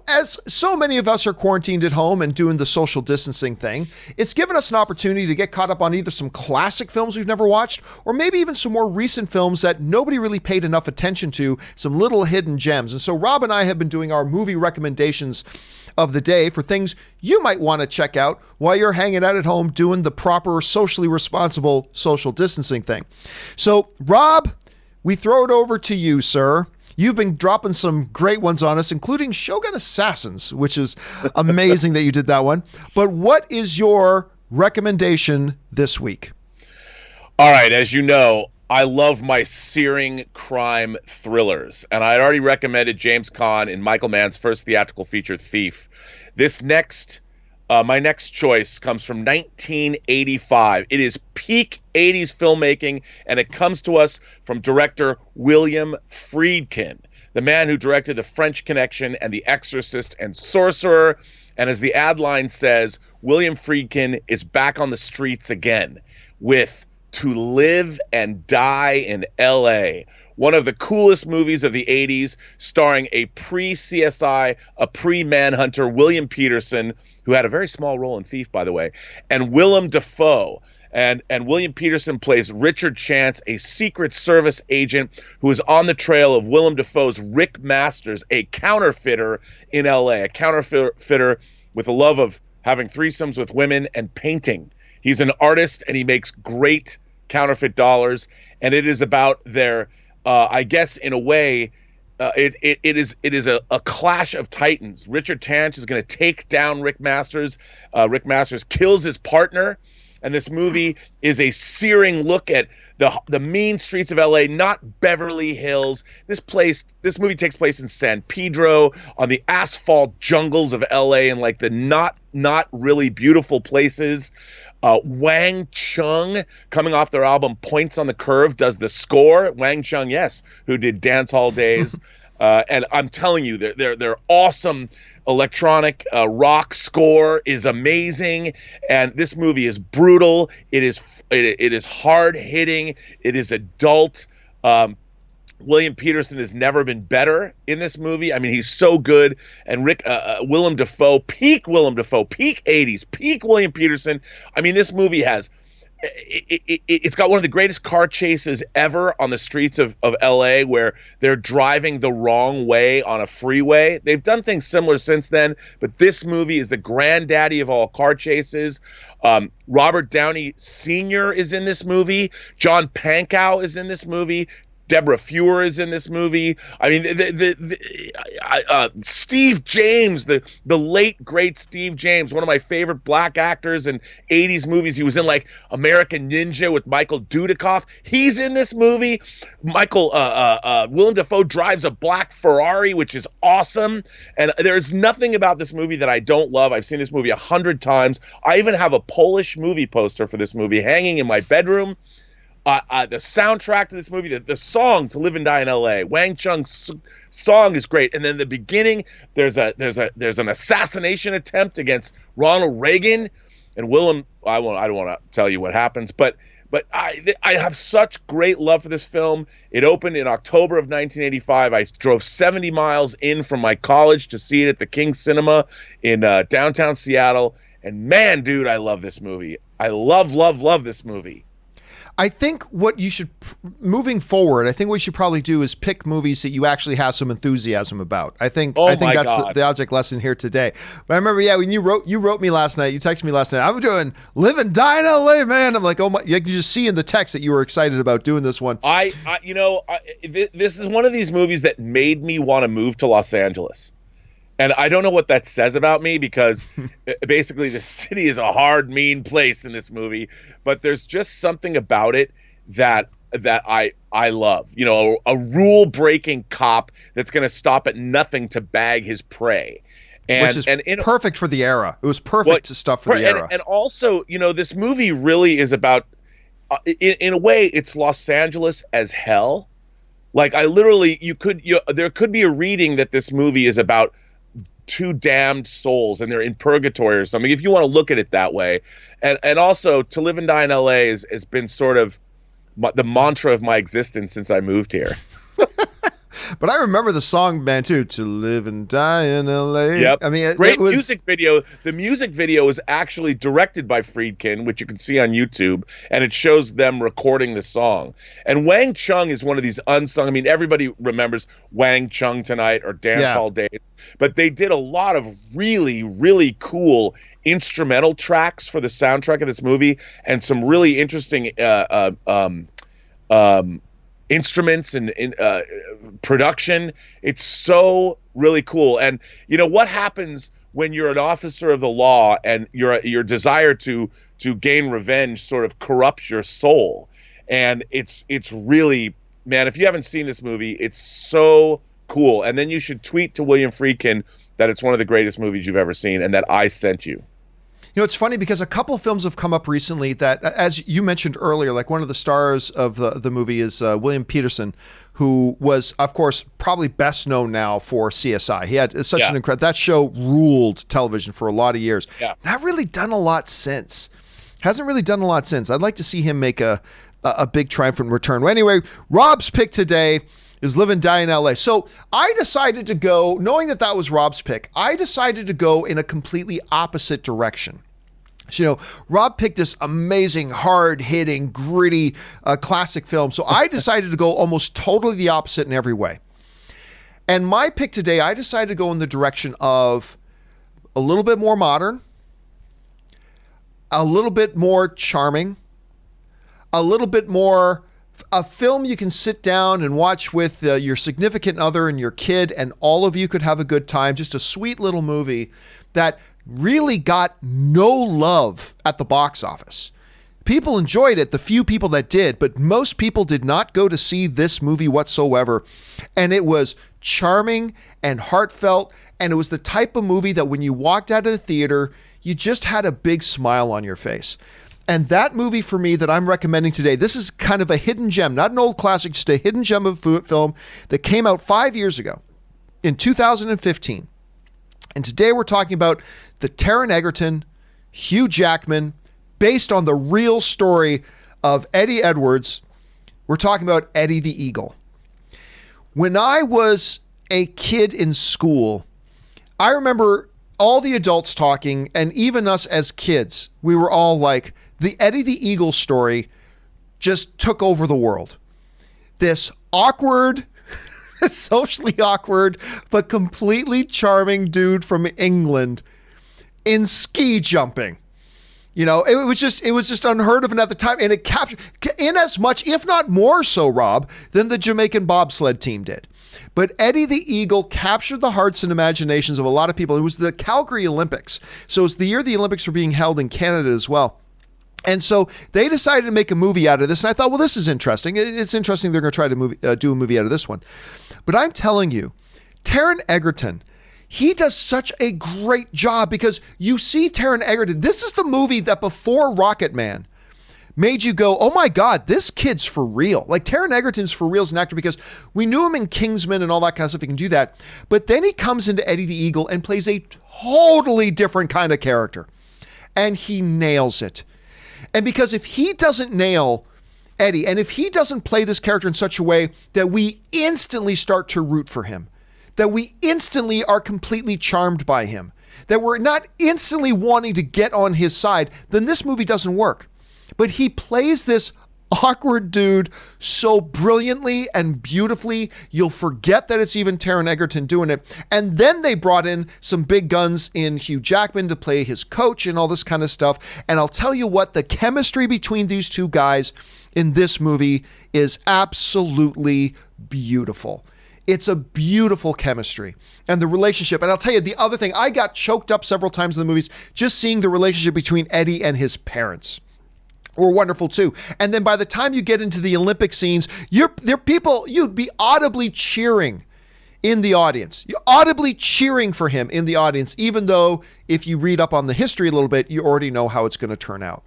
as so many of us are quarantined at home and doing the social distancing thing, it's given us an opportunity to get caught up on either some classic films we've never watched, or maybe even some more recent films that nobody really paid enough attention to, some little hidden gems. And so Rob and I have been doing our movie recommendations of the day for things you might want to check out while you're hanging out at home doing the proper socially responsible social distancing thing. So Rob, we throw it over to you, sir. You've been dropping some great ones on us, including Shogun Assassins, which is amazing that you did that one. But what is your recommendation this week? All right, as you know, I love my searing crime thrillers, and I had already recommended James Caan in Michael Mann's first theatrical feature, Thief. My next choice comes from 1985. It is peak 80s filmmaking, and it comes to us from director William Friedkin, the man who directed The French Connection and The Exorcist and Sorcerer. And as the ad line says, William Friedkin is back on the streets again with To Live and Die in L.A., one of the coolest movies of the 80s, starring a pre-CSI, a pre-Manhunter, William Peterson, who had a very small role in Thief, by the way, and Willem Dafoe. And William Peterson plays Richard Chance, a Secret Service agent who is on the trail of Willem Dafoe's Rick Masters, a counterfeiter in L.A., a counterfeiter with a love of having threesomes with women and painting. He's an artist, and he makes great counterfeit dollars, and it is about their I guess in a way, it is a clash of titans. Richard Chance is going to take down Rick Masters. Rick Masters kills his partner, and this movie is a searing look at the mean streets of LA, not Beverly Hills. This movie takes place in San Pedro, on the asphalt jungles of LA, and like the not really beautiful places. Wang Chung, coming off their album Points on the Curve, does the score. Wang Chung, yes, who did Dance Hall Days. And I'm telling you, their awesome electronic rock score is amazing. And this movie is brutal. It is hard hitting. It is adult. William Peterson has never been better in this movie. I mean, he's so good. And Willem Dafoe, peak 80s, peak William Peterson. I mean, this movie it's got one of the greatest car chases ever on the streets of LA, where they're driving the wrong way on a freeway. They've done things similar since then, but this movie is the granddaddy of all car chases. Robert Downey Sr. is in this movie. John Pankow is in this movie. Deborah Feuer is in this movie. I mean, Steve James, the late great Steve James, one of my favorite black actors in 80s movies. He was in like American Ninja with Michael Dudikoff. He's in this movie. Willem Dafoe drives a black Ferrari, which is awesome. And there's nothing about this movie that I don't love. I've seen this movie 100 times. I even have a Polish movie poster for this movie hanging in my bedroom. The soundtrack to this movie, the song "To Live and Die in L.A." Wang Chung's song is great, and then the beginning, there's an assassination attempt against Ronald Reagan, and Willem. I don't want to tell you what happens, but I have such great love for this film. It opened in October of 1985. I drove 70 miles in from my college to see it at the King Cinema in downtown Seattle, and man, dude, I love this movie. I love this movie. I think what you should, moving forward, I think what you should probably do is pick movies that you actually have some enthusiasm about. I think that's the object lesson here today. But I remember, when you wrote me last night, you texted me last night, I'm doing Live and Die in LA, man. I'm like, oh my, you can just see in the text that you were excited about doing this one. This is one of these movies that made me want to move to Los Angeles. And I don't know what that says about me, because basically the city is a hard, mean place in this movie. But there's just something about it that I love. You know, a rule-breaking cop that's going to stop at nothing to bag his prey. Which is perfect for the era. It was perfect stuff for the era. And also, this movie really is about, in a way, it's Los Angeles as hell. Like, there could be a reading that this movie is about two damned souls and they're in purgatory or something, if you want to look at it that way. And also, To Live and Die in LA has been sort of the mantra of my existence since I moved here. But I remember the song, man, too. To live and die in LA. Yep. I mean, great it was music video. The music video is actually directed by Friedkin, which you can see on YouTube, and it shows them recording the song. And Wang Chung is one of these unsung. I mean, everybody remembers Wang Chung Tonight or Dance Hall Days, but they did a lot of really, really cool instrumental tracks for the soundtrack of this movie, and some really interesting instruments and production. It's so really cool. And you know what happens when you're an officer of the law and your desire to gain revenge sort of corrupts your soul. And it's really, man, if you haven't seen this movie, it's so cool. And then you should tweet to William Friedkin that it's one of the greatest movies you've ever seen and that I sent you. You know, it's funny because a couple of films have come up recently that, as you mentioned earlier, like one of the stars of the movie is William Peterson, who was, of course, probably best known now for CSI. He had such an incredible, that show ruled television for a lot of years. Yeah. Not really done a lot since. Hasn't really done a lot since. I'd like to see him make a big triumphant return. Well, anyway, Rob's pick today is Live and Die in LA. So I decided to go, knowing that was Rob's pick, I decided to go in a completely opposite direction. So, you know, Rob picked this amazing, hard-hitting, gritty classic film. So I decided to go almost totally the opposite in every way. And my pick today, I decided to go in the direction of a little bit more modern, a little bit more charming, a little bit more a film you can sit down and watch with your significant other and your kid, and all of you could have a good time. Just a sweet little movie that really got no love at the box office. People enjoyed it, the few people that did, but most people did not go to see this movie whatsoever. And it was charming and heartfelt, and it was the type of movie that when you walked out of the theater, you just had a big smile on your face. And that movie for me that I'm recommending today, this is kind of a hidden gem, not an old classic, just a hidden gem of a film that came out 5 years ago in 2015. And today we're talking about the Taron Egerton, Hugh Jackman, based on the real story of Eddie Edwards. We're talking about Eddie the Eagle. When I was a kid in school, I remember all the adults talking, and even us as kids, we were all like, the Eddie the Eagle story just took over the world. This awkward, socially awkward, but completely charming dude from England in ski jumping. You know, it was just unheard of at the time, and it captured in as much, if not more so, Rob, than the Jamaican bobsled team did. But Eddie the Eagle captured the hearts and imaginations of a lot of people. It was the Calgary Olympics. So it's the year the Olympics were being held in Canada as well. And so they decided to make a movie out of this. And I thought, well, this is interesting. It's interesting they're going to try to do a movie out of this one. But I'm telling you, Taron Egerton, he does such a great job, because you see Taron Egerton. This is the movie that before Rocket Man made you go, oh my God, this kid's for real. Like, Taron Egerton's for real as an actor, because we knew him in Kingsman and all that kind of stuff. He can do that. But then he comes into Eddie the Eagle and plays a totally different kind of character. And he nails it. And because if he doesn't nail Eddie, and if he doesn't play this character in such a way that we instantly start to root for him, that we instantly are completely charmed by him, that we're not instantly wanting to get on his side, then this movie doesn't work. But he plays this awkward dude so brilliantly and beautifully, you'll forget that it's even Taron Egerton doing it. And then they brought in some big guns in Hugh Jackman to play his coach and all this kind of stuff. And I'll tell you what, the chemistry between these two guys in this movie is absolutely beautiful. It's a beautiful chemistry and the relationship. And I'll tell you the other thing, I got choked up several times in the movies just seeing the relationship between Eddie and his parents. Were wonderful too. And then by the time you get into the Olympic scenes, you'd be audibly cheering in the audience. You're audibly cheering for him in the audience, even though if you read up on the history a little bit, you already know how it's going to turn out.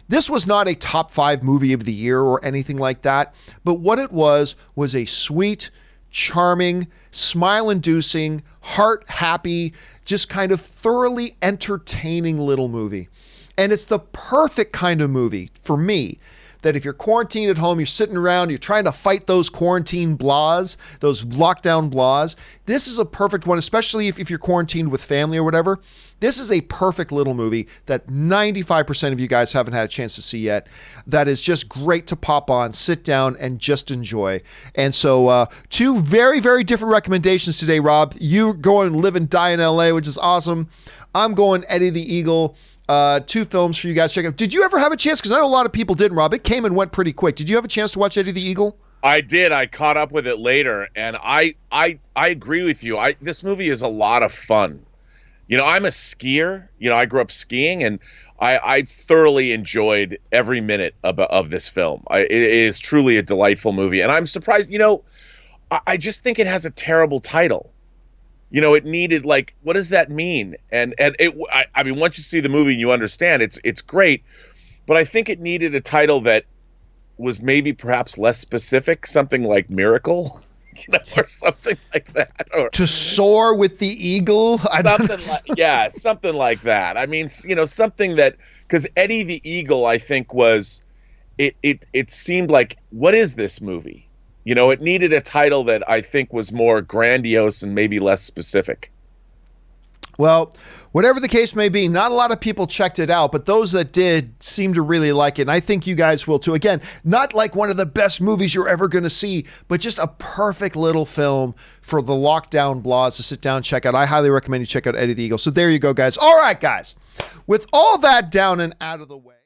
This was not a top 5 movie of the year or anything like that, but what it was a sweet, charming, smile-inducing, heart-happy, just kind of thoroughly entertaining little movie. And it's the perfect kind of movie for me that if you're quarantined at home, you're sitting around, you're trying to fight those quarantine blahs, those lockdown blahs, this is a perfect one, especially if you're quarantined with family or whatever. This is a perfect little movie that 95% of you guys haven't had a chance to see yet. That is just great to pop on, sit down, and just enjoy. And so two very, very different recommendations today, Rob. You going Live and Die in LA, which is awesome. I'm going Eddie the Eagle. Two films for you guys to check out. Did you ever have a chance? Because I know a lot of people didn't, Rob. It came and went pretty quick. Did you have a chance to watch Eddie the Eagle? I did. I caught up with it later, and I agree with you. This movie is a lot of fun. You know, I'm a skier. You know, I grew up skiing, and I thoroughly enjoyed every minute of this film. It is truly a delightful movie, and I'm surprised. You know, I just think it has a terrible title. You know, it needed, like, what does that mean? And I mean, once you see the movie and you understand, it's great, but I think it needed a title that was maybe perhaps less specific, something like Miracle, you know, or something like that, or To Soar with the Eagle. Something like that. I mean, you know, something that, because Eddie the Eagle, I think it seemed like, what is this movie? You know, it needed a title that I think was more grandiose and maybe less specific. Well, whatever the case may be, not a lot of people checked it out, but those that did seem to really like it. And I think you guys will too. Again, not like one of the best movies you're ever going to see, but just a perfect little film for the lockdown blahs to sit down and check out. I highly recommend you check out Eddie the Eagle. So there you go, guys. All right, guys. With all that down and out of the way.